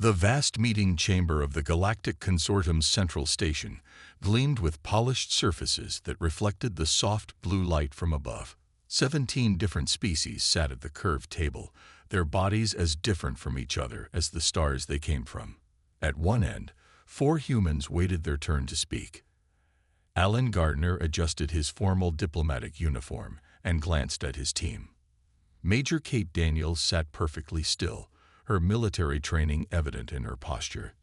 The vast meeting chamber of the Galactic Consortium's central station gleamed with polished surfaces that reflected the soft blue light from above. 17 different species sat at the curved table, their bodies as different from each other as the stars they came from. At one end, 4 humans waited their turn to speak. Alan Gardner adjusted his formal diplomatic uniform and glanced at his team. Major Kate Daniels sat perfectly still, her military training evident in her posture.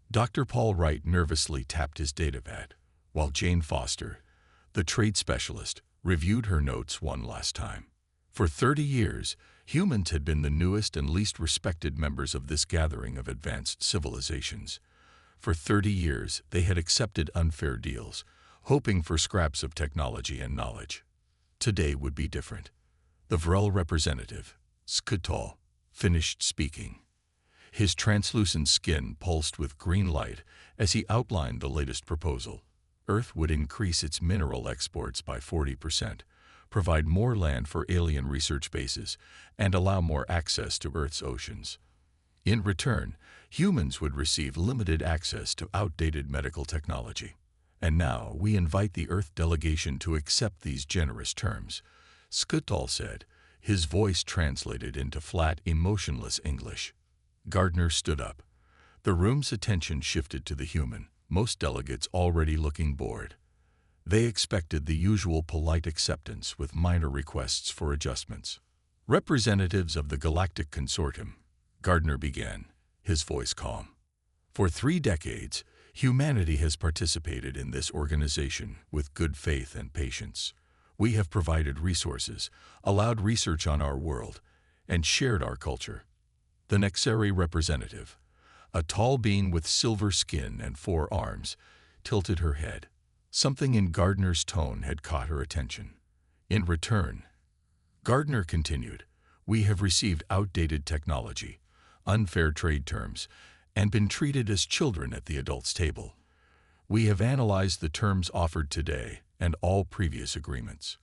Dr. Paul Wright nervously tapped his datapad, while Jane Foster, the trade specialist, reviewed her notes one last time. For 30 years, humans had been the newest and least respected members of this gathering of advanced civilizations. For 30 years, they had accepted unfair deals, hoping for scraps of technology and knowledge. Today would be different. The Vrel representative, Skutal, finished speaking. His translucent skin pulsed with green light as he outlined the latest proposal. Earth would increase its mineral exports by 40%, provide more land for alien research bases, and allow more access to Earth's oceans. In return, humans would receive limited access to outdated medical technology. And now we invite the Earth delegation to accept these generous terms, Skutal said, his voice translated into flat, emotionless English. Gardner stood up. The room's attention shifted to the human, most delegates already looking bored. They expected the usual polite acceptance with minor requests for adjustments. Representatives of the Galactic Consortium, Gardner began, his voice calm. For 3 decades, humanity has participated in this organization with good faith and patience. We have provided resources, allowed research on our world, and shared our culture. The Nexeri representative, a tall being with silver skin and 4 arms, tilted her head. Something in Gardner's tone had caught her attention. In return, Gardner continued, we have received outdated technology, unfair trade terms, and been treated as children at the adults' table. We have analyzed the terms offered today and all previous agreements.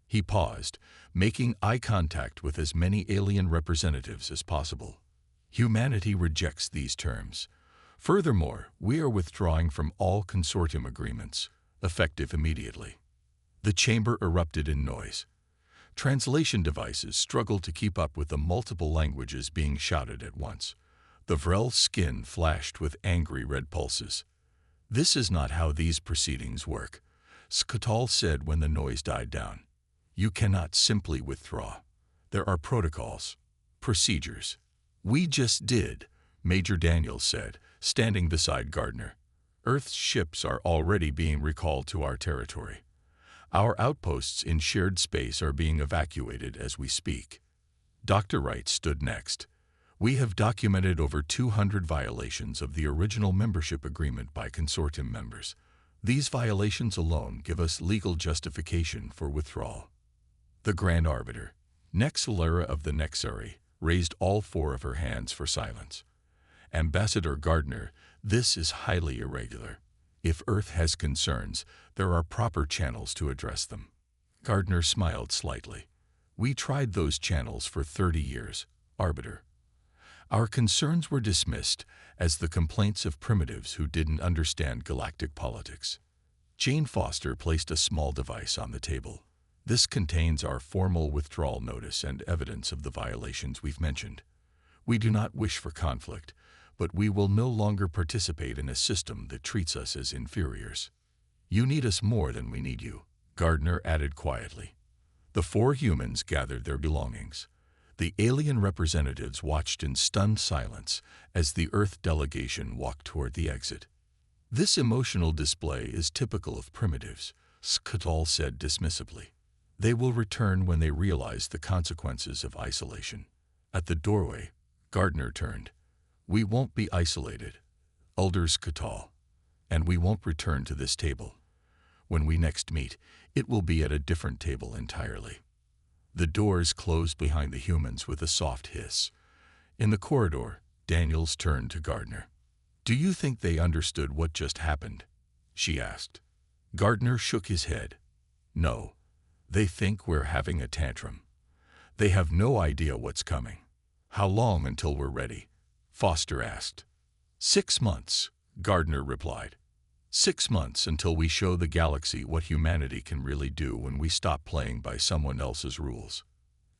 He paused, making eye contact with as many alien representatives as possible. Humanity rejects these terms. Furthermore, we are withdrawing from all consortium agreements, effective immediately. The chamber erupted in noise. Translation devices struggled to keep up with the multiple languages being shouted at once. The Vrel's skin flashed with angry red pulses. This is not how these proceedings work, Skutal said when the noise died down. You cannot simply withdraw. There are protocols, procedures. We just did, Major Daniels said, standing beside Gardner. Earth's ships are already being recalled to our territory. Our outposts in shared space are being evacuated as we speak. Dr. Wright stood next. We have documented over 200 violations of the original membership agreement by consortium members. These violations alone give us legal justification for withdrawal. The Grand Arbiter, Nexalera of the Nexari, raised all 4 of her hands for silence. Ambassador Gardner, this is highly irregular. If Earth has concerns, there are proper channels to address them. Gardner smiled slightly. We tried those channels for 30 years, Arbiter. Our concerns were dismissed as the complaints of primitives who didn't understand galactic politics. Jane Foster placed a small device on the table. This contains our formal withdrawal notice and evidence of the violations we've mentioned. We do not wish for conflict, but we will no longer participate in a system that treats us as inferiors. You need us more than we need you, Gardner added quietly. The 4 humans gathered their belongings. The alien representatives watched in stunned silence as the Earth delegation walked toward the exit. This emotional display is typical of primitives, Skutal said dismissively. They will return when they realize the consequences of isolation. At the doorway, Gardner turned. We won't be isolated, Elder Skutal, and we won't return to this table. When we next meet, it will be at a different table entirely. The doors closed behind the humans with a soft hiss. In the corridor, Daniels turned to Gardner. Do you think they understood what just happened? She asked. Gardner shook his head. No. They think we're having a tantrum. They have no idea what's coming. How long until we're ready? Foster asked. 6 months, Gardner replied. 6 months until we show the galaxy what humanity can really do when we stop playing by someone else's rules.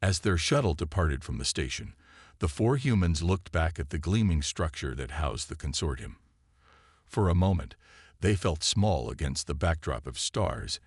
As their shuttle departed from the station, the 4 humans looked back at the gleaming structure that housed the consortium. For a moment, they felt small against the backdrop of stars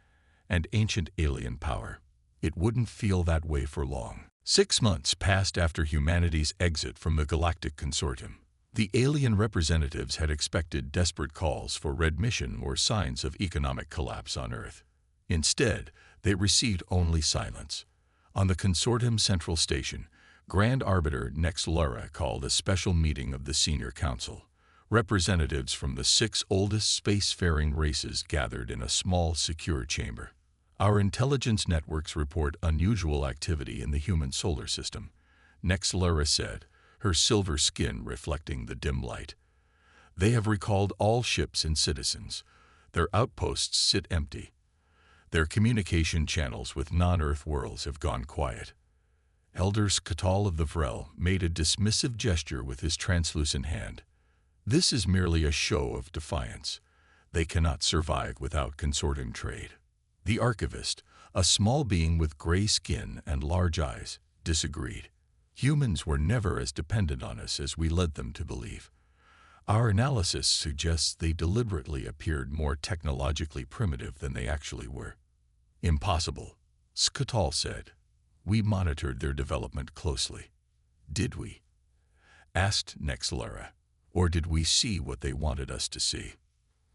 and ancient alien power. It wouldn't feel that way for long. 6 months passed after humanity's exit from the Galactic Consortium. The alien representatives had expected desperate calls for readmission or signs of economic collapse on Earth. Instead, they received only silence. On the Consortium Central Station, Grand Arbiter Nex Lara called a special meeting of the Senior Council. Representatives from the 6 oldest spacefaring races gathered in a small, secure chamber. Our intelligence networks report unusual activity in the human solar system, Nex Lara said, her silver skin reflecting the dim light. They have recalled all ships and citizens. Their outposts sit empty. Their communication channels with non-Earth worlds have gone quiet. Elder Skatal of the Vrel made a dismissive gesture with his translucent hand. This is merely a show of defiance. They cannot survive without consortium trade. The archivist, a small being with gray skin and large eyes, disagreed. Humans were never as dependent on us as we led them to believe. Our analysis suggests they deliberately appeared more technologically primitive than they actually were. Impossible, Skatal said. We monitored their development closely. Did we? Asked Nex Lara. Or did we see what they wanted us to see?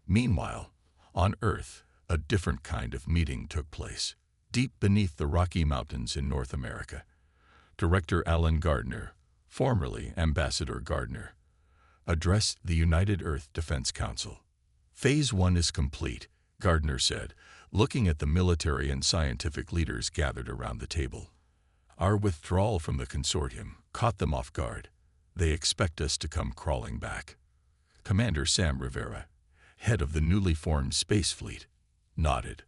Meanwhile, on Earth, a different kind of meeting took place, deep beneath the Rocky Mountains in North America. Director Alan Gardner, formerly Ambassador Gardner, addressed the United Earth Defense Council. Phase 1 is complete, Gardner said, looking at the military and scientific leaders gathered around the table. Our withdrawal from the consortium caught them off guard. They expect us to come crawling back. Commander Sam Rivera, head of the newly formed Space Fleet, nodded.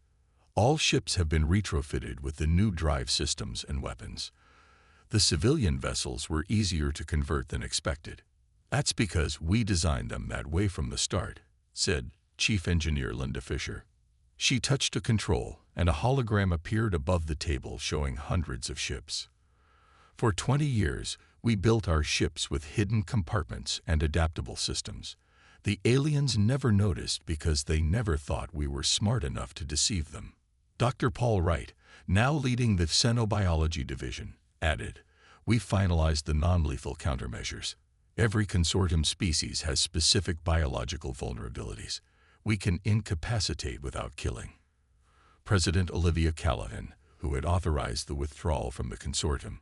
All ships have been retrofitted with the new drive systems and weapons. The civilian vessels were easier to convert than expected. That's because we designed them that way from the start, said Chief Engineer Linda Fisher. She touched a control, and a hologram appeared above the table showing hundreds of ships. For 20 years, we built our ships with hidden compartments and adaptable systems. The aliens never noticed because they never thought we were smart enough to deceive them. Dr. Paul Wright, now leading the Xenobiology Division, added, we finalized the non-lethal countermeasures. Every consortium species has specific biological vulnerabilities. We can incapacitate without killing. President Olivia Callahan, who had authorized the withdrawal from the consortium,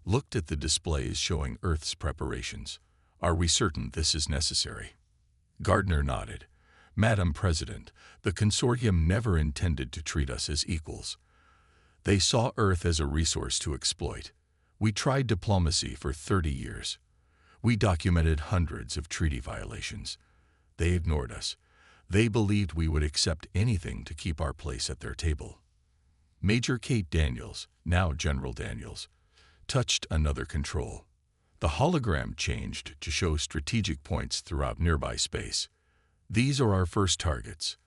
looked at the displays showing Earth's preparations. Are we certain this is necessary? Gardner nodded. Madam President, the consortium never intended to treat us as equals. They saw Earth as a resource to exploit. We tried diplomacy for 30 years. We documented hundreds of treaty violations. They ignored us. They believed we would accept anything to keep our place at their table. Major Kate Daniels, now General Daniels, touched another control. The hologram changed to show strategic points throughout nearby space. These are our first targets: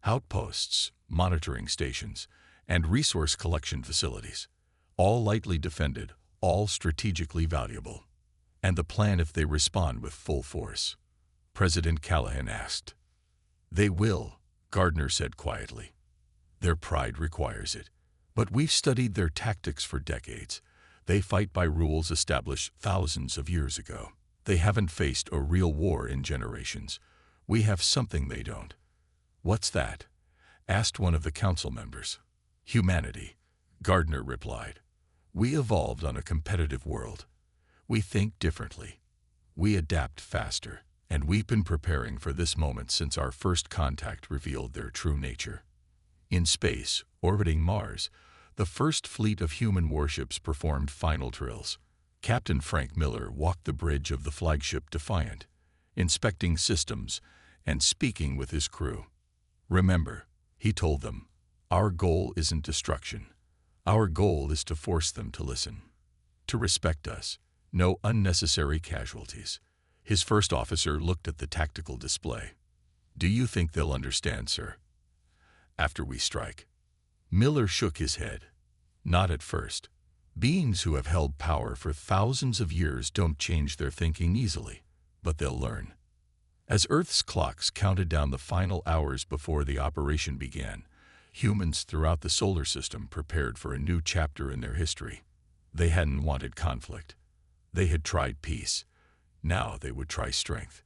outposts, monitoring stations, and resource collection facilities. All lightly defended, all strategically valuable. And the plan if they respond with full force? President Callahan asked. They will, Gardner said quietly. Their pride requires it. But we've studied their tactics for decades. They fight by rules established thousands of years ago. They haven't faced a real war in generations. We have something they don't. What's that? Asked one of the council members. Humanity, Gardner replied. We evolved on a competitive world. We think differently. We adapt faster. And we've been preparing for this moment since our first contact revealed their true nature. In space, orbiting Mars, the first fleet of human warships performed final drills. Captain Frank Miller walked the bridge of the flagship Defiant, inspecting systems and speaking with his crew. Remember, he told them, our goal isn't destruction. Our goal is to force them to listen, to respect us, no unnecessary casualties. His first officer looked at the tactical display. "Do you think they'll understand, sir? After we strike?" Miller shook his head. "Not at first. Beings who have held power for thousands of years don't change their thinking easily, but they'll learn." As Earth's clocks counted down the final hours before the operation began, humans throughout the solar system prepared for a new chapter in their history. They hadn't wanted conflict. They had tried peace. Now they would try strength.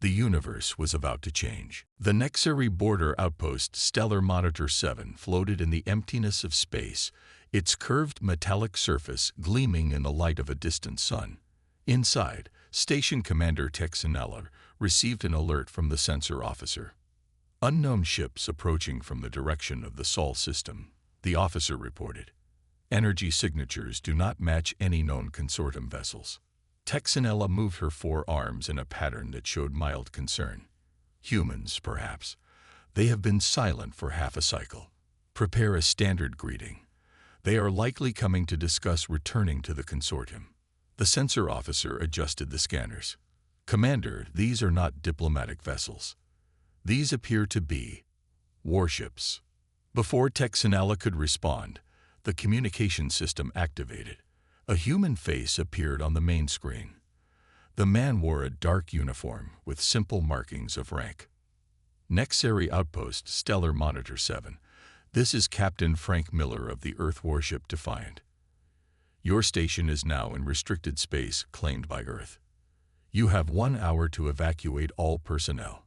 The universe was about to change. The Nexari border outpost Stellar Monitor 7 floated in the emptiness of space, its curved metallic surface gleaming in the light of a distant sun. Inside, Station Commander Texanella received an alert from the sensor officer. "Unknown ships approaching from the direction of the Sol system," the officer reported. "Energy signatures do not match any known consortium vessels." Texanella moved her forearms in a pattern that showed mild concern. "Humans, perhaps. They have been silent for half a cycle. Prepare a standard greeting. They are likely coming to discuss returning to the consortium." The sensor officer adjusted the scanners. "Commander, these are not diplomatic vessels. These appear to be warships." Before Texanella could respond, the communication system activated. A human face appeared on the main screen. The man wore a dark uniform with simple markings of rank. "Nexari Outpost Stellar Monitor 7. This is Captain Frank Miller of the Earth warship Defiant. Your station is now in restricted space claimed by Earth. You have 1 hour to evacuate all personnel.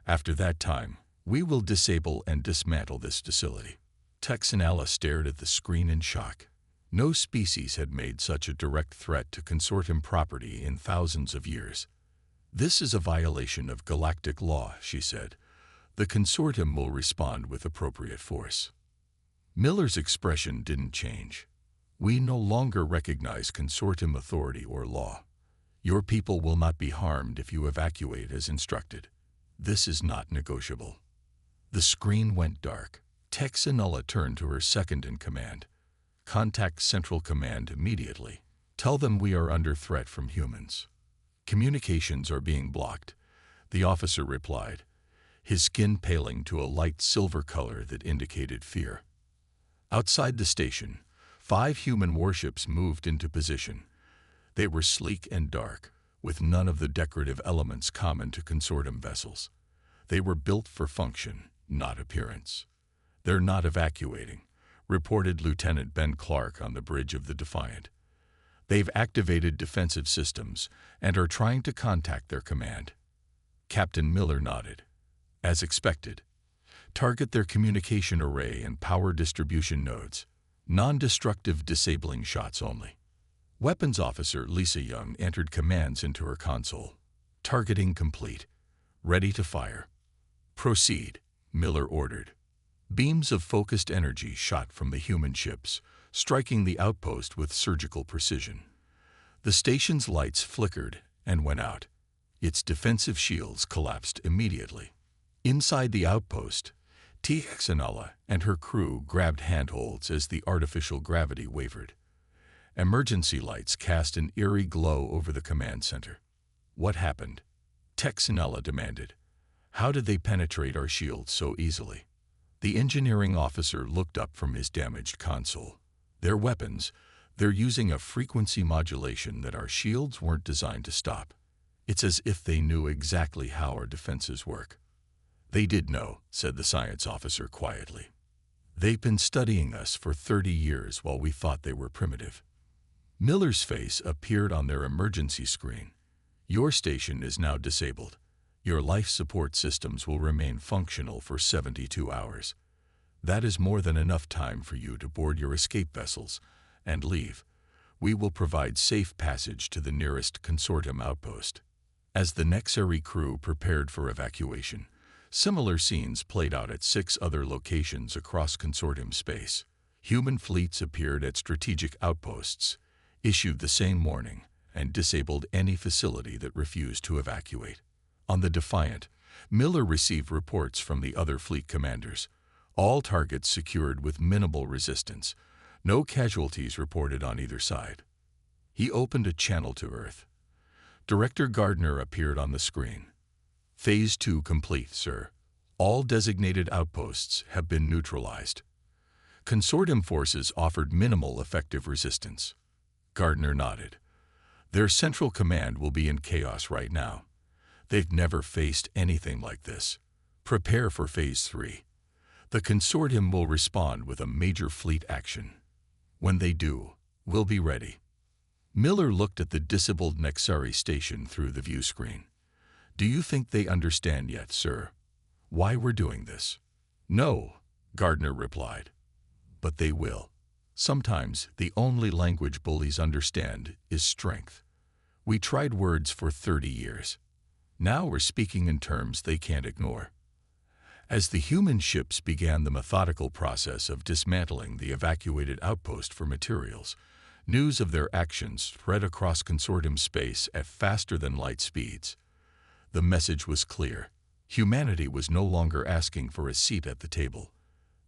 After that time, we will disable and dismantle this facility." Texanella stared at the screen in shock. No species had made such a direct threat to consortium property in thousands of years. "This is a violation of galactic law," she said. "The consortium will respond with appropriate force." Miller's expression didn't change. "We no longer recognize consortium authority or law. Your people will not be harmed if you evacuate as instructed. This is not negotiable." The screen went dark. Texanella turned to her second-in-command. "Contact Central Command immediately. Tell them we are under threat from humans." "Communications are being blocked," the officer replied, his skin paling to a light silver color that indicated fear. Outside the station, 5 human warships moved into position. They were sleek and dark, with none of the decorative elements common to consortium vessels. They were built for function, not appearance. "They're not evacuating," reported Lieutenant Ben Clark on the bridge of the Defiant. "They've activated defensive systems and are trying to contact their command." Captain Miller nodded. "As expected. Target their communication array and power distribution nodes. Non-destructive disabling shots only." Weapons Officer Lisa Young entered commands into her console. "Targeting complete. Ready to fire." "Proceed," Miller ordered. Beams of focused energy shot from the human ships, striking the outpost with surgical precision. The station's lights flickered and went out. Its defensive shields collapsed immediately. Inside the outpost, Texanella and her crew grabbed handholds as the artificial gravity wavered. Emergency lights cast an eerie glow over the command center. "What happened?" Texanella demanded. "How did they penetrate our shields so easily?" The engineering officer looked up from his damaged console. "Their weapons, they're using a frequency modulation that our shields weren't designed to stop. It's as if they knew exactly how our defenses work." "They did know," said the science officer quietly. "They've been studying us for 30 years while we thought they were primitive." Miller's face appeared on their emergency screen. "Your station is now disabled. Your life support systems will remain functional for 72 hours. That is more than enough time for you to board your escape vessels and leave. We will provide safe passage to the nearest consortium outpost." As the Nexari crew prepared for evacuation, similar scenes played out at 6 other locations across consortium space. Human fleets appeared at strategic outposts, issued the same morning, and disabled any facility that refused to evacuate. On the Defiant, Miller received reports from the other fleet commanders. All targets secured with minimal resistance. No casualties reported on either side. He opened a channel to Earth. Director Gardner appeared on the screen. Phase 2 complete, sir. All designated outposts have been neutralized. Consortium forces offered minimal effective resistance. Gardner nodded. Their central command will be in chaos right now. They've never faced anything like this. Prepare for Phase 3. The Consortium will respond with a major fleet action. When they do, we'll be ready. Miller looked at the disabled Nexari station through the view screen. Do you think they understand yet, sir? Why we're doing this? No, Gardner replied. But they will. Sometimes the only language bullies understand is strength. We tried words for 30 years. Now we're speaking in terms they can't ignore. As the human ships began the methodical process of dismantling the evacuated outpost for materials, news of their actions spread across Consortium space at faster-than-light speeds. The message was clear. Humanity was no longer asking for a seat at the table.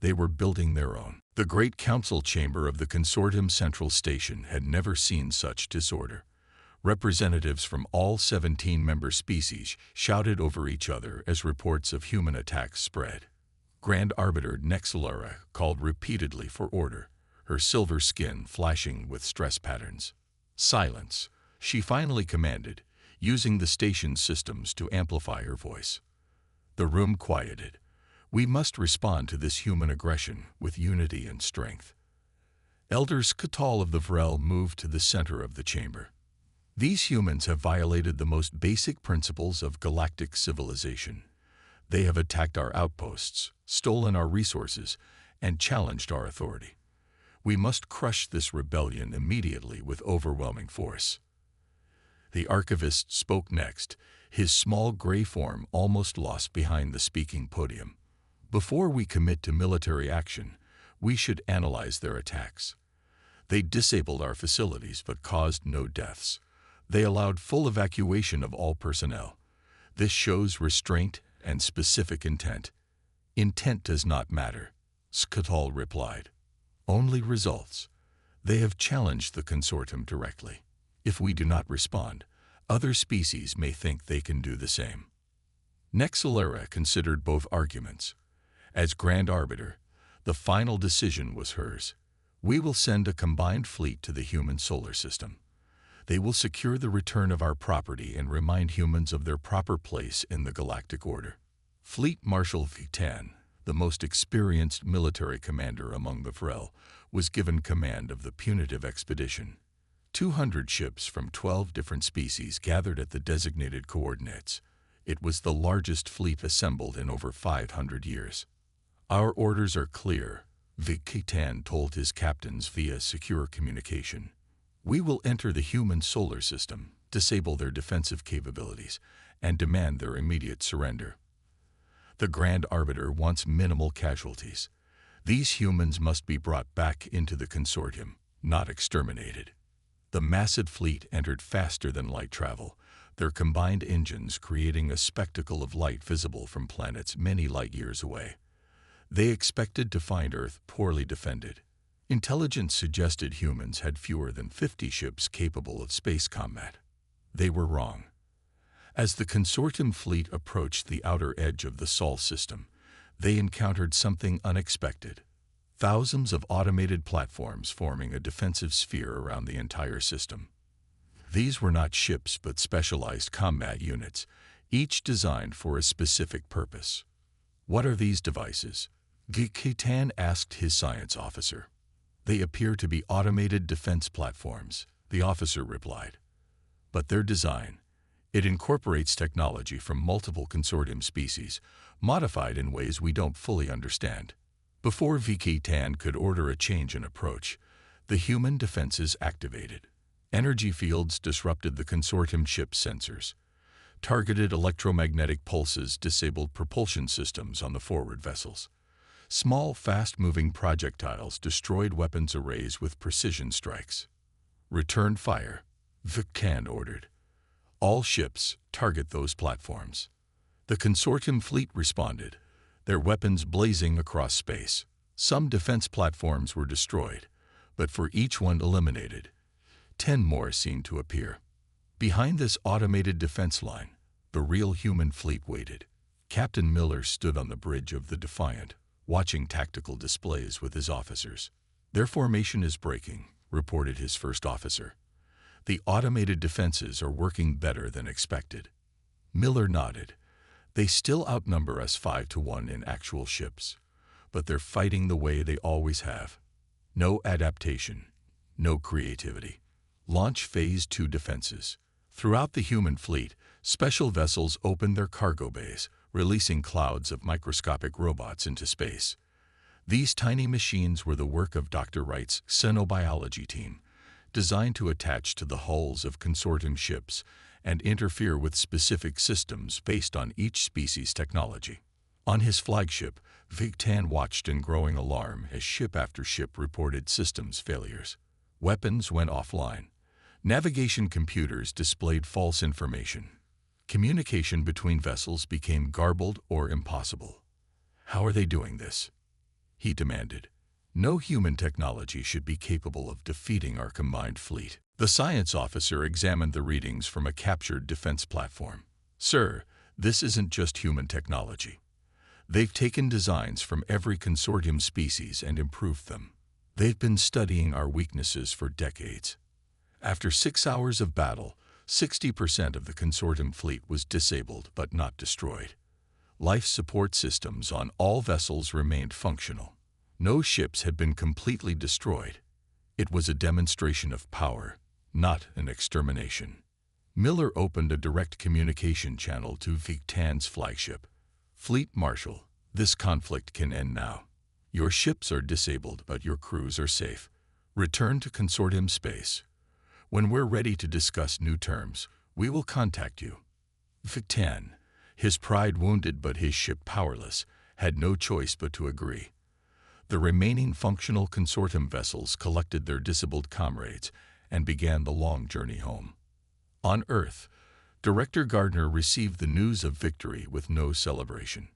They were building their own. The great council chamber of the Consortium Central Station had never seen such disorder. Representatives from all 17 member species shouted over each other as reports of human attacks spread. Grand Arbiter Nexalera called repeatedly for order, her silver skin flashing with stress patterns. Silence, she finally commanded, using the station's systems to amplify her voice. The room quieted. We must respond to this human aggression with unity and strength. Elder Skatal of the Vrel moved to the center of the chamber. These humans have violated the most basic principles of galactic civilization. They have attacked our outposts, stolen our resources, and challenged our authority. We must crush this rebellion immediately with overwhelming force. The archivist spoke next, his small gray form almost lost behind the speaking podium. Before we commit to military action, we should analyze their attacks. They disabled our facilities but caused no deaths. They allowed full evacuation of all personnel. This shows restraint and specific intent. Intent does not matter, Skatal replied. Only results. They have challenged the Consortium directly. If we do not respond, other species may think they can do the same. Nexalera considered both arguments. As Grand Arbiter, the final decision was hers. We will send a combined fleet to the human solar system. They will secure the return of our property and remind humans of their proper place in the galactic order. Fleet Marshal Vitan, the most experienced military commander among the Vrel, was given command of the punitive expedition. 200 ships from 12 different species gathered at the designated coordinates. It was the largest fleet assembled in over 500 years. Our orders are clear, Vitan told his captains via secure communication. We will enter the human solar system, disable their defensive capabilities, and demand their immediate surrender. The Grand Arbiter wants minimal casualties. These humans must be brought back into the Consortium, not exterminated. The massive fleet entered faster than light travel, their combined engines creating a spectacle of light visible from planets many light years away. They expected to find Earth poorly defended. Intelligence suggested humans had fewer than 50 ships capable of space combat. They were wrong. As the Consortium fleet approached the outer edge of the Sol system, they encountered something unexpected. Thousands of automated platforms forming a defensive sphere around the entire system. These were not ships but specialized combat units, each designed for a specific purpose. What are these devices? Vitan asked his science officer. They appear to be automated defense platforms, the officer replied. But their design, it incorporates technology from multiple Consortium species, modified in ways we don't fully understand. Before Vitan could order a change in approach, the human defenses activated. Energy fields disrupted the Consortium ship's sensors. Targeted electromagnetic pulses disabled propulsion systems on the forward vessels. Small, fast-moving projectiles destroyed weapons arrays with precision strikes. Return fire, Vitan ordered. All ships target those platforms. The Consortium fleet responded, their weapons blazing across space. Some defense platforms were destroyed, but for each one eliminated, 10 more seemed to appear. Behind this automated defense line, the real human fleet waited. Captain Miller stood on the bridge of the Defiant, watching tactical displays with his officers. "Their formation is breaking," reported his first officer. "The automated defenses are working better than expected." Miller nodded. "They still outnumber us 5-1 in actual ships, but they're fighting the way they always have. No adaptation, no creativity. Launch Phase 2 defenses." Throughout the human fleet, special vessels opened their cargo bays, releasing clouds of microscopic robots into space. These tiny machines were the work of Dr. Wright's xenobiology team, designed to attach to the hulls of consortium ships and interfere with specific systems based on each species' technology. On his flagship, Victan watched in growing alarm as ship after ship reported systems failures. Weapons went offline. Navigation computers displayed false information. Communication between vessels became garbled or impossible. "How are they doing this?" he demanded. "No human technology should be capable of defeating our combined fleet." The science officer examined the readings from a captured defense platform. "Sir, this isn't just human technology. They've taken designs from every consortium species and improved them. They've been studying our weaknesses for decades." After 6 hours of battle, 60% of the consortium fleet was disabled but not destroyed. Life support systems on all vessels remained functional. No ships had been completely destroyed. It was a demonstration of power, not an extermination. Miller opened a direct communication channel to Victan's flagship. "Fleet Marshal, this conflict can end now. Your ships are disabled, but your crews are safe. Return to consortium space. When we're ready to discuss new terms, we will contact you." Victan, his pride wounded but his ship powerless, had no choice but to agree. The remaining functional consortium vessels collected their disabled comrades and began the long journey home. On Earth, Director Gardner received the news of victory with no celebration.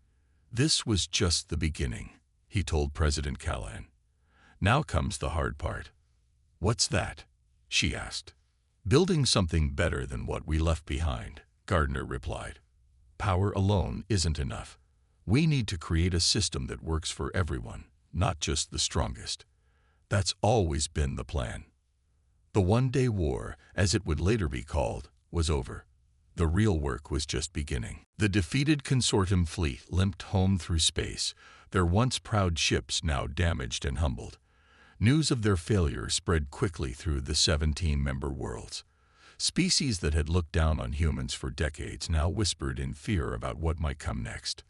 "This was just the beginning," he told President Callahan. "Now comes the hard part." "What's that?" she asked. "Building something better than what we left behind," Gardner replied. "Power alone isn't enough. We need to create a system that works for everyone, not just the strongest. That's always been the plan." The one-day war, as it would later be called, was over. The real work was just beginning. The defeated consortium fleet limped home through space, their once proud ships now damaged and humbled. News of their failure spread quickly through the 17-member worlds. Species that had looked down on humans for decades now whispered in fear about what might come next.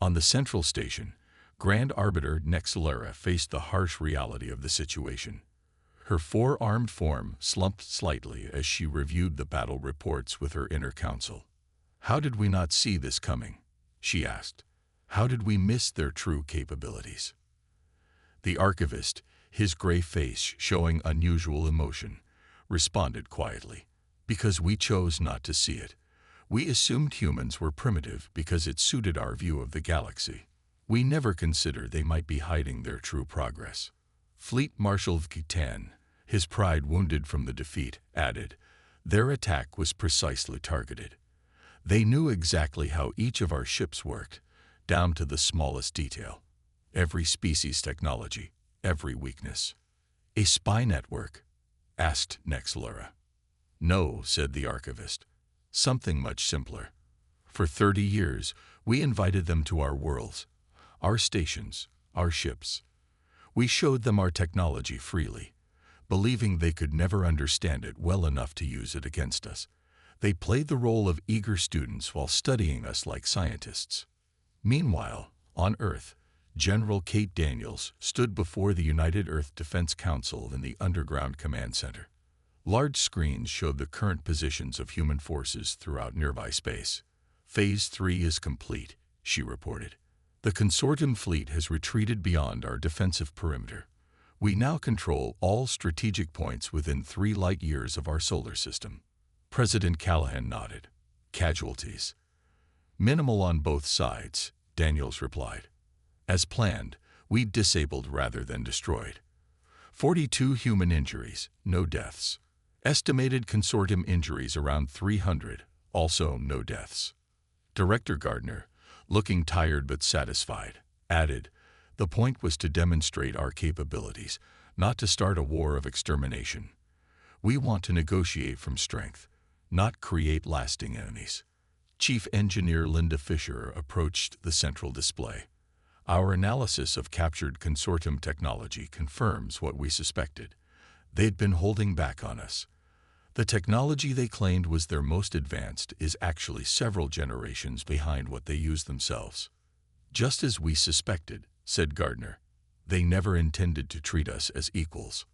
On the central station, Grand Arbiter Nexalera faced the harsh reality of the situation. Her four-armed form slumped slightly as she reviewed the battle reports with her inner council. "How did we not see this coming?" she asked. "How did we miss their true capabilities?" The archivist, his gray face showing unusual emotion, responded quietly. "Because we chose not to see it. We assumed humans were primitive because it suited our view of the galaxy. We never considered they might be hiding their true progress." Fleet Marshal Victan, his pride wounded from the defeat, added, "Their attack was precisely targeted. They knew exactly how each of our ships worked, down to the smallest detail. Every species' technology, every weakness." "A spy network?" asked Nexalera. "No," said the archivist. "Something much simpler. For 30 years, we invited them to our worlds, our stations, our ships. We showed them our technology freely, believing they could never understand it well enough to use it against us. They played the role of eager students while studying us like scientists." Meanwhile, on Earth, General Kate Daniels stood before the United Earth Defense Council in the Underground Command Center. Large screens showed the current positions of human forces throughout nearby space. "Phase 3 is complete," she reported. "The consortium fleet has retreated beyond our defensive perimeter. We now control all strategic points within 3 light-years of our solar system." President Callahan nodded. "Casualties?" "Minimal on both sides," Daniels replied. "As planned, we disabled rather than destroyed. 42 human injuries, no deaths. Estimated consortium injuries around 300, also no deaths. Director Gardner, looking tired but satisfied, added, "The point was to demonstrate our capabilities, not to start a war of extermination. We want to negotiate from strength, not create lasting enemies." Chief Engineer Linda Fisher approached the central display. "Our analysis of captured consortium technology confirms what we suspected. They'd been holding back on us. The technology they claimed was their most advanced is actually several generations behind what they use themselves." "Just as we suspected," said Gardner. "They never intended to treat us as equals."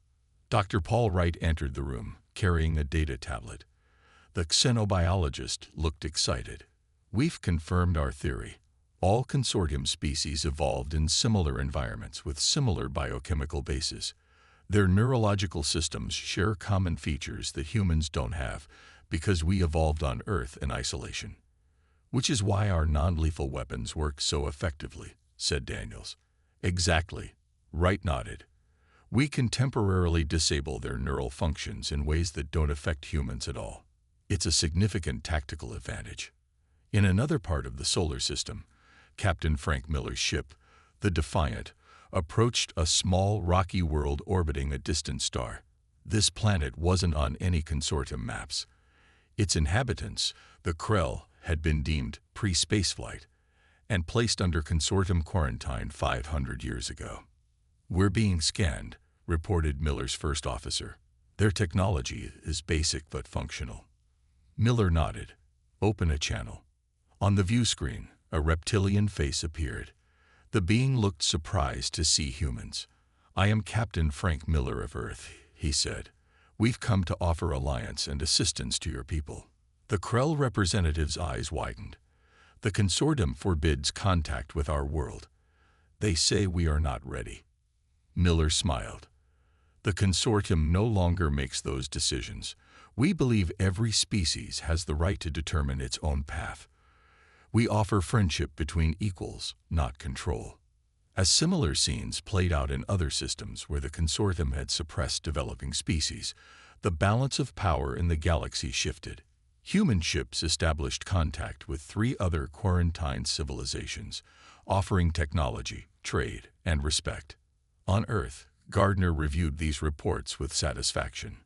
Dr. Paul Wright entered the room, carrying a data tablet. The xenobiologist looked excited. "We've confirmed our theory. All consortium species evolved in similar environments with similar biochemical bases. Their neurological systems share common features that humans don't have because we evolved on Earth in isolation. Which is why our non-lethal weapons work so effectively," said Daniels. "Exactly," Wright nodded. "We can temporarily disable their neural functions in ways that don't affect humans at all. It's a significant tactical advantage." In another part of the solar system, Captain Frank Miller's ship, the Defiant, approached a small rocky world orbiting a distant star. This planet wasn't on any consortium maps. Its inhabitants, the Krell, had been deemed pre-spaceflight and placed under consortium quarantine 500 years ago. "We're being scanned," reported Miller's first officer. "Their technology is basic but functional." Miller nodded. "Open a channel." On the view screen, a reptilian face appeared. The being looked surprised to see humans. "I am Captain Frank Miller of Earth," he said. "We've come to offer alliance and assistance to your people." The Krell representative's eyes widened. "The consortium forbids contact with our world. They say we are not ready." Miller smiled. "The consortium no longer makes those decisions. We believe every species has the right to determine its own path. We offer friendship between equals, not control." As similar scenes played out in other systems where the consortium had suppressed developing species, the balance of power in the galaxy shifted. Human ships established contact with 3 other quarantined civilizations, offering technology, trade, and respect. On Earth, Gardner reviewed these reports with satisfaction.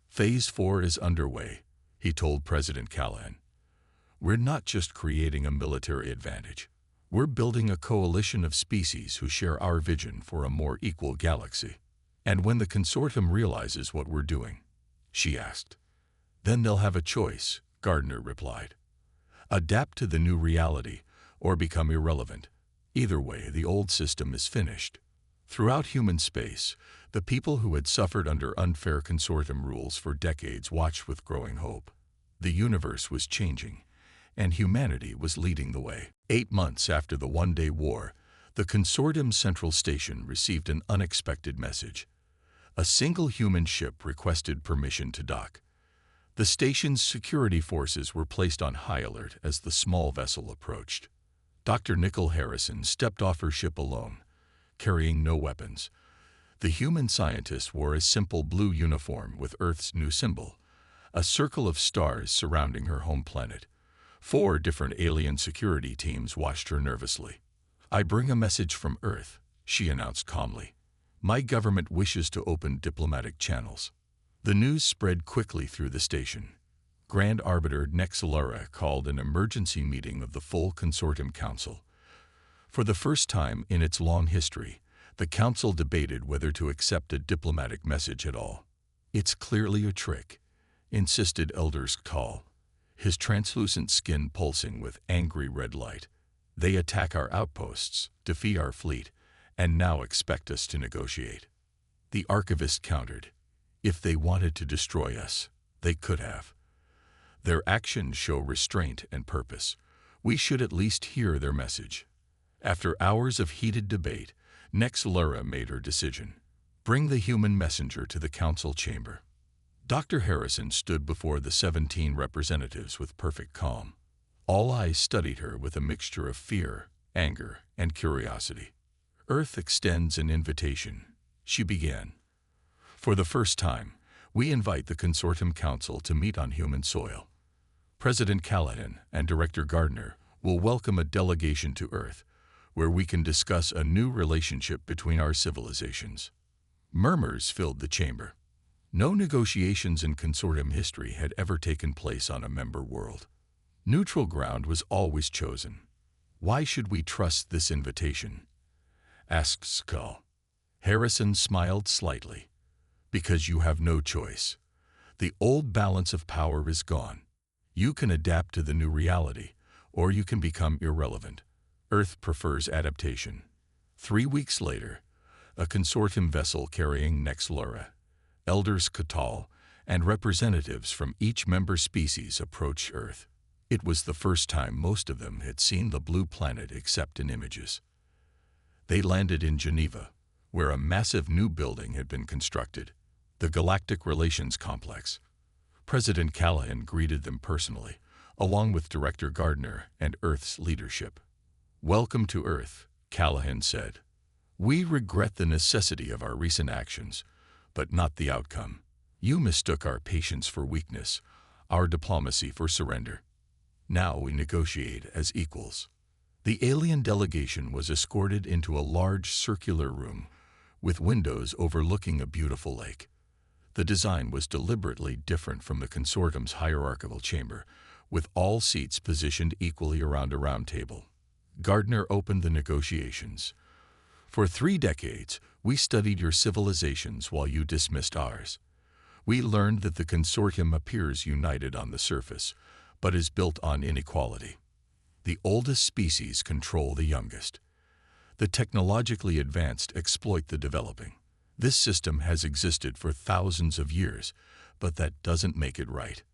"Phase 4 is underway," he told President Callahan. "We're not just creating a military advantage. We're building a coalition of species who share our vision for a more equal galaxy." "And when the consortium realizes what we're doing?" she asked. "Then they'll have a choice," Gardner replied. "Adapt to the new reality or become irrelevant. Either way, the old system is finished." Throughout human space, the people who had suffered under unfair consortium rules for decades watched with growing hope. The universe was changing, and humanity was leading the way. 8 months after the one-day war, the consortium central station received an unexpected message. A single human ship requested permission to dock. The station's security forces were placed on high alert as the small vessel approached. Dr. Nicole Harrison stepped off her ship alone, carrying no weapons. The human scientist wore a simple blue uniform with Earth's new symbol, a circle of stars surrounding her home planet. 4 different alien security teams watched her nervously. "I bring a message from Earth," she announced calmly. "My government wishes to open diplomatic channels." The news spread quickly through the station. Grand Arbiter Nexalara called an emergency meeting of the full Consortium Council. For the first time in its long history, the Council debated whether to accept a diplomatic message at all. "It's clearly a trick," insisted Elder Call, his translucent skin pulsing with angry red light. "They attack our outposts, defeat our fleet, and now expect us to negotiate." The archivist countered. "If they wanted to destroy us, they could have. Their actions show restraint and purpose. We should at least hear their message." After hours of heated debate, Nexalara made her decision. "Bring the human messenger to the council chamber." Dr. Harrison stood before the 17 representatives with perfect calm. All eyes studied her with a mixture of fear, anger, and curiosity. "Earth extends an invitation," she began. "For the first time, We invite the Consortium Council to meet on human soil. President Callahan and Director Gardner will welcome a delegation to Earth, where we can discuss a new relationship between our civilizations. Murmurs filled the chamber. No negotiations in Consortium history had ever taken place on a member world. Neutral ground was always chosen. Why should we trust this invitation? Asked Skull. Harrison smiled slightly. Because you have no choice. The old balance of power is gone. You can adapt to the new reality, or you can become irrelevant. Earth prefers adaptation. 3 weeks later, a consortium vessel carrying Nexlura, elders Catal, and representatives from each member species approached Earth. It was the first time most of them had seen the blue planet except in images. They landed in Geneva, where a massive new building had been constructed, the Galactic Relations Complex. President Callahan greeted them personally, along with Director Gardner and Earth's leadership. "Welcome to Earth," Callahan said. "We regret the necessity of our recent actions, but not the outcome. You mistook our patience for weakness, our diplomacy for surrender. Now we negotiate as equals." The alien delegation was escorted into a large circular room with windows overlooking a beautiful lake. The design was deliberately different from the consortium's hierarchical chamber, with all seats positioned equally around a round table. Gardner opened the negotiations. "For 3 decades, we studied your civilizations while you dismissed ours. We learned that the consortium appears united on the surface, but is built on inequality. The oldest species control the youngest. The technologically advanced exploit the developing. This system has existed for thousands of years, but that doesn't make it right."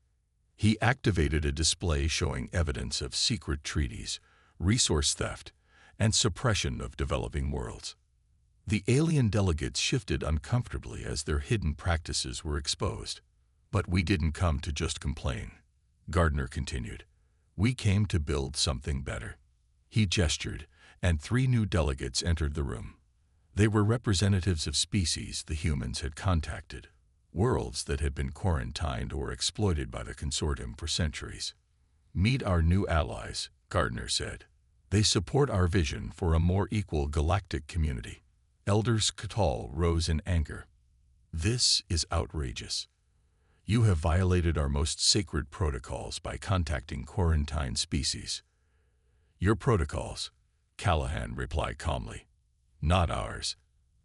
He activated a display showing evidence of secret treaties, resource theft, and suppression of developing worlds. The alien delegates shifted uncomfortably as their hidden practices were exposed. "But we didn't come to just complain," Gardner continued. "We came to build something better." He gestured, and 3 new delegates entered the room. They were representatives of species the humans had contacted, worlds that had been quarantined or exploited by the consortium for centuries. "Meet our new allies," Gardner said. "They support our vision for a more equal galactic community." Elders Catal rose in anger. "This is outrageous. You have violated our most sacred protocols by contacting quarantined species." "Your protocols," Callahan replied calmly. "Not ours,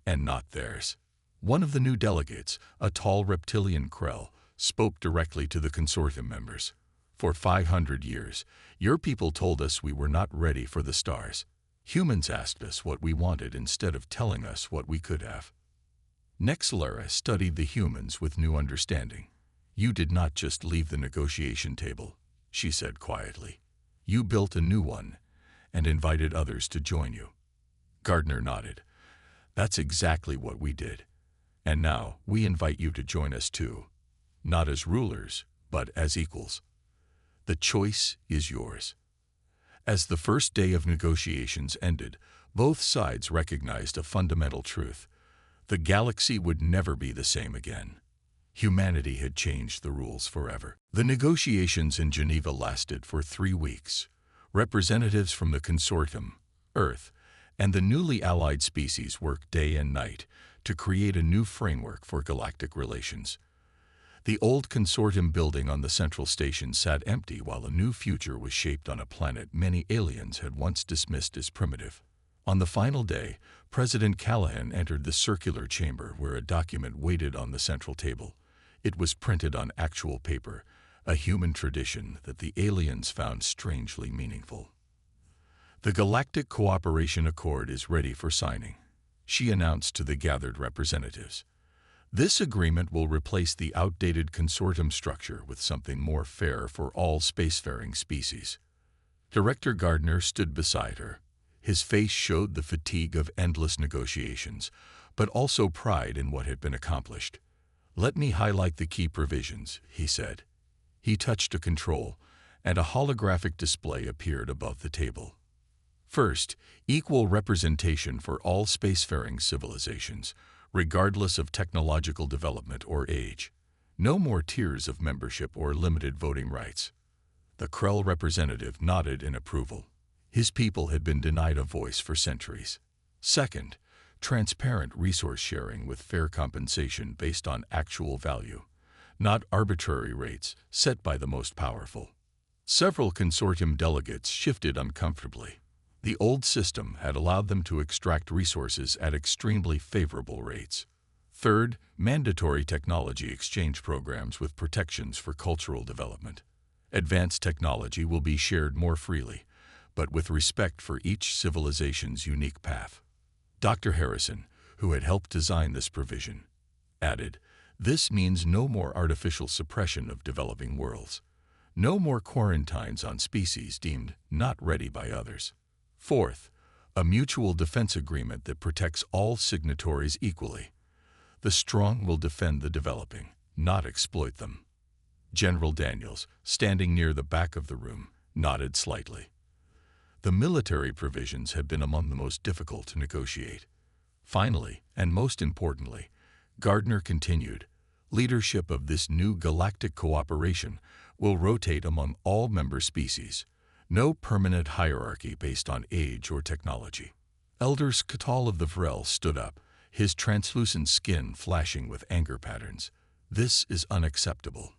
and not theirs." One of the new delegates, a tall reptilian Krell, spoke directly to the consortium members. "For 500 years, your people told us we were not ready for the stars. Humans asked us what we wanted instead of telling us what we could have." Nexlura studied the humans with new understanding. "You did not just leave the negotiation table," she said quietly. "You built a new one and invited others to join you." Gardner nodded. "That's exactly what we did. And now we invite you to join us too. Not as rulers, but as equals. The choice is yours." As the first day of negotiations ended, both sides recognized a fundamental truth. The galaxy would never be the same again. Humanity had changed the rules forever. The negotiations in Geneva lasted for 3 weeks. Representatives from the consortium, Earth, and the newly allied species worked day and night to create a new framework for galactic relations. The old consortium building on the central station sat empty while a new future was shaped on a planet many aliens had once dismissed as primitive. On the final day, President Callahan entered the circular chamber where a document waited on the central table. It was printed on actual paper, a human tradition that the aliens found strangely meaningful. "The Galactic Cooperation Accord is ready for signing," she announced to the gathered representatives. "This agreement will replace the outdated consortium structure with something more fair for all spacefaring species." Director Gardner stood beside her. His face showed the fatigue of endless negotiations, but also pride in what had been accomplished. "Let me highlight the key provisions," he said. He touched a control, and a holographic display appeared above the table. "First, equal representation for all spacefaring civilizations, regardless of technological development or age. No more tiers of membership or limited voting rights. The Krell representative nodded in approval. His people had been denied a voice for centuries. Second, transparent resource sharing with fair compensation based on actual value, not arbitrary rates set by the most powerful. Several consortium delegates shifted uncomfortably. The old system had allowed them to extract resources at extremely favorable rates. Third, mandatory technology exchange programs with protections for cultural development. Advanced technology will be shared more freely, but with respect for each civilization's unique path. Dr. Harrison, who had helped design this provision, added, "This means no more artificial suppression of developing worlds. No more quarantines on species deemed not ready by others. Fourth, a mutual defense agreement that protects all signatories equally. The strong will defend the developing, not exploit them." General Daniels, standing near the back of the room, nodded slightly. The military provisions had been among the most difficult to negotiate. Finally, and most importantly, Gardner continued, "Leadership of this new galactic cooperation will rotate among all member species. No permanent hierarchy based on age or technology." Elder Skatal of the Vrel stood up, his translucent skin flashing with anger patterns. "This is unacceptable.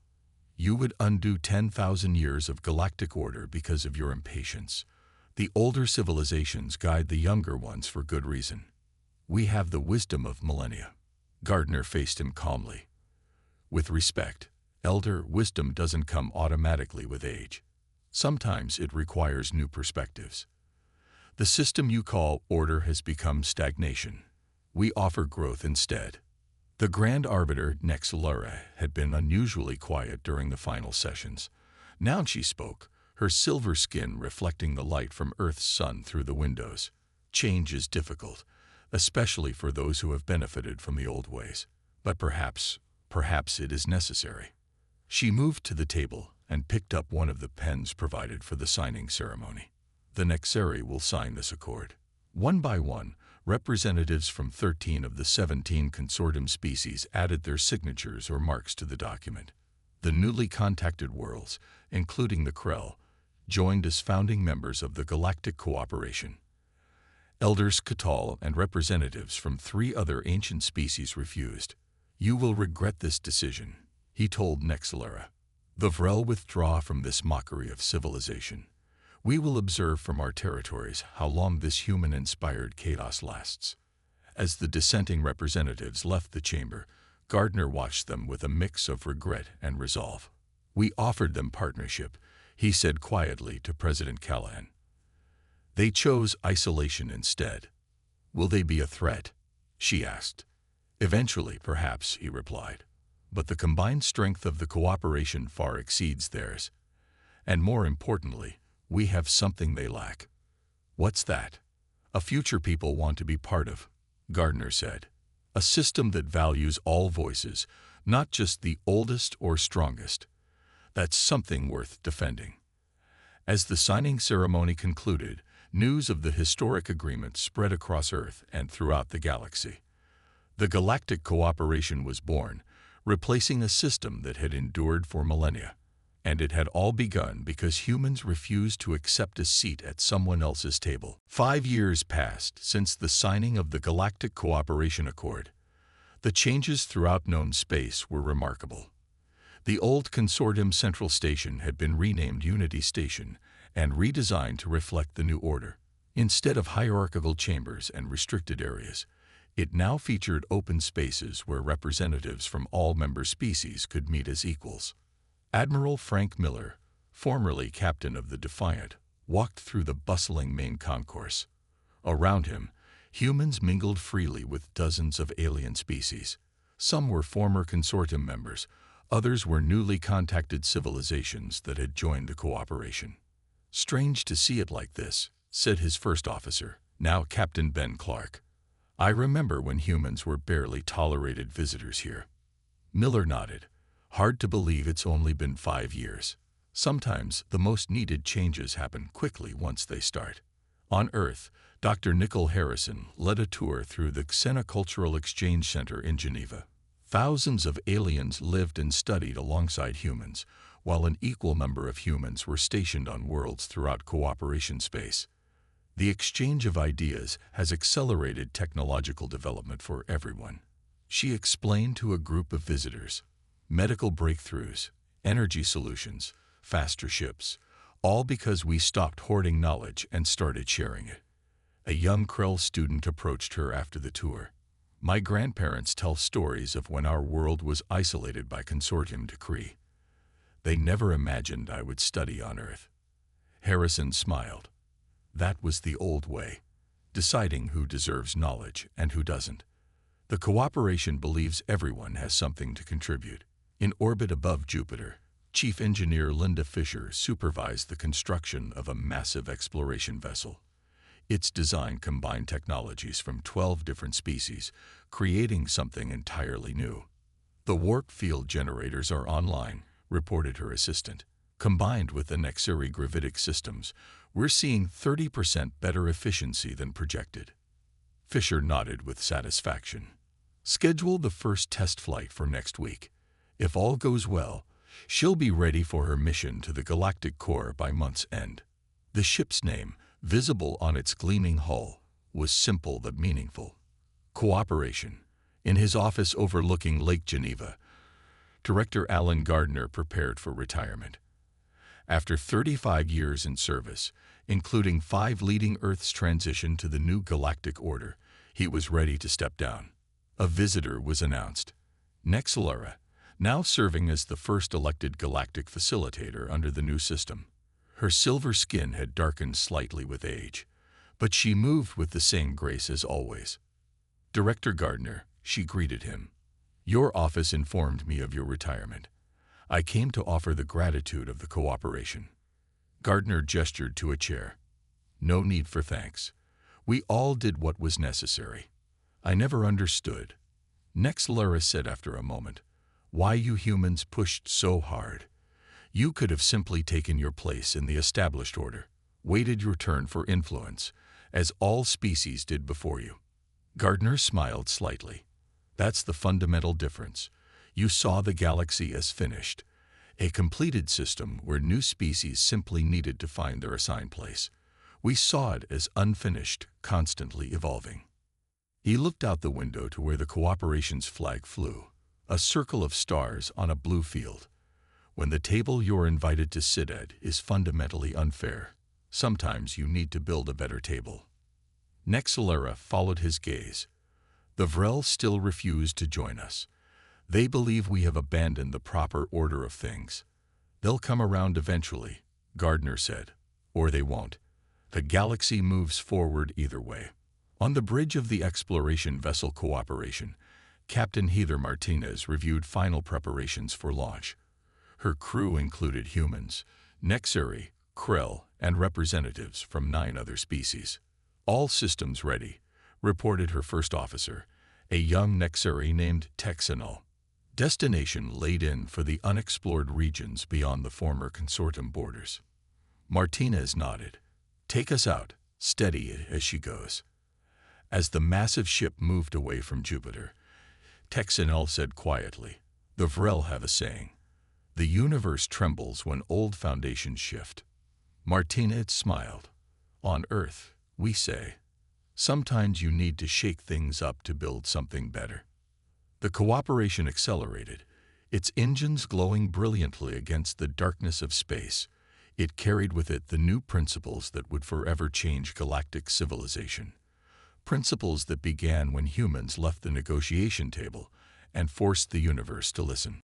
You would undo 10,000 years of galactic order because of your impatience. The older civilizations guide the younger ones for good reason. We have the wisdom of millennia." Gardner faced him calmly. "With respect, elder wisdom doesn't come automatically with age. Sometimes it requires new perspectives. The system you call order has become stagnation. We offer growth instead." The Grand Arbiter Nexalura had been unusually quiet during the final sessions. Now she spoke, her silver skin reflecting the light from Earth's sun through the windows. "Change is difficult, especially for those who have benefited from the old ways. But perhaps it is necessary." She moved to the table and picked up one of the pens provided for the signing ceremony. "The Nexari will sign this accord." One by one, representatives from 13 of the 17 consortium species added their signatures or marks to the document. The newly contacted worlds, including the Krell, joined as founding members of the Galactic Cooperation. Elders Skatal and representatives from 3 other ancient species refused. "You will regret this decision," he told Nexalura. "The Vrel withdraw from this mockery of civilization. We will observe from our territories how long this human-inspired chaos lasts." As the dissenting representatives left the chamber, Gardner watched them with a mix of regret and resolve. "We offered them partnership," he said quietly to President Callahan. "They chose isolation instead. Will they be a threat?" she asked. "Eventually, perhaps," he replied. "But the combined strength of the cooperation far exceeds theirs. And more importantly, we have something they lack." "What's that?" "A future people want to be part of," Gardner said. "A system that values all voices, not just the oldest or strongest. That's something worth defending." As the signing ceremony concluded, news of the historic agreement spread across Earth and throughout the galaxy. The Galactic Cooperation was born, replacing a system that had endured for millennia. And it had all begun because humans refused to accept a seat at someone else's table. 5 years passed since the signing of the Galactic Cooperation Accord. The changes throughout known space were remarkable. The old consortium central station had been renamed Unity Station and redesigned to reflect the new order. Instead of hierarchical chambers and restricted areas, it now featured open spaces where representatives from all member species could meet as equals. Admiral Frank Miller, formerly captain of the Defiant, walked through the bustling main concourse. Around him, humans mingled freely with dozens of alien species. Some were former consortium members, others were newly contacted civilizations that had joined the cooperation. "Strange to see it like this," said his first officer, now Captain Ben Clark. "I remember when humans were barely tolerated visitors here." Miller nodded. "Hard to believe it's only been 5 years. Sometimes the most needed changes happen quickly once they start." On Earth, Dr. Nicole Harrison led a tour through the Xenocultural Exchange Center in Geneva. Thousands of aliens lived and studied alongside humans, while an equal number of humans were stationed on worlds throughout cooperation space. The exchange of ideas has accelerated technological development for everyone. She explained to a group of visitors. Medical breakthroughs, energy solutions, faster ships, all because we stopped hoarding knowledge and started sharing it. A young Krell student approached her after the tour. My grandparents tell stories of when our world was isolated by consortium decree. They never imagined I would study on Earth. Harrison smiled. That was the old way, deciding who deserves knowledge and who doesn't. The cooperation believes everyone has something to contribute. In orbit above Jupiter, Chief Engineer Linda Fisher supervised the construction of a massive exploration vessel. Its design combined technologies from 12 different species, creating something entirely new. The warp field generators are online, reported her assistant. Combined with the Nexeri gravitic systems, we're seeing 30% better efficiency than projected. Fisher nodded with satisfaction. Schedule the first test flight for next week. If all goes well, she'll be ready for her mission to the galactic core by month's end. The ship's name, visible on its gleaming hull, was simple but meaningful. Cooperation. In his office overlooking Lake Geneva, Director Alan Gardner prepared for retirement. After 35 years in service, including 5 leading Earth's transition to the new galactic order, he was ready to step down. A visitor was announced. Nexalera, now serving as the first elected galactic facilitator under the new system. Her silver skin had darkened slightly with age, but she moved with the same grace as always. Director Gardner, she greeted him. Your office informed me of your retirement. I came to offer the gratitude of the cooperation. Gardner gestured to a chair. No need for thanks. We all did what was necessary. I never understood. Nexalera said after a moment, why you humans pushed so hard. You could have simply taken your place in the established order, waited your turn for influence, as all species did before you. Gardner smiled slightly. That's the fundamental difference. You saw the galaxy as finished, a completed system where new species simply needed to find their assigned place. We saw it as unfinished, constantly evolving. He looked out the window to where the cooperation's flag flew, a circle of stars on a blue field. When the table you're invited to sit at is fundamentally unfair, sometimes you need to build a better table. Nexalera followed his gaze. The Vrel still refused to join us. They believe we have abandoned the proper order of things. They'll come around eventually, Gardner said, or they won't. The galaxy moves forward either way. On the bridge of the exploration vessel cooperation, Captain Heather Martinez reviewed final preparations for launch. Her crew included humans, Nexeri, Krell, and representatives from 9 other species. All systems ready, reported her first officer, a young Nexeri named Texanol. Destination laid in for the unexplored regions beyond the former consortium borders. Martinez nodded. Take us out, steady it as she goes. As the massive ship moved away from Jupiter, Texanol said quietly, the Vrel have a saying. The universe trembles when old foundations shift. Martinez smiled. On Earth, we say, sometimes you need to shake things up to build something better. The cooperation accelerated, its engines glowing brilliantly against the darkness of space. It carried with it the new principles that would forever change galactic civilization. Principles that began when humans left the negotiation table and forced the universe to listen.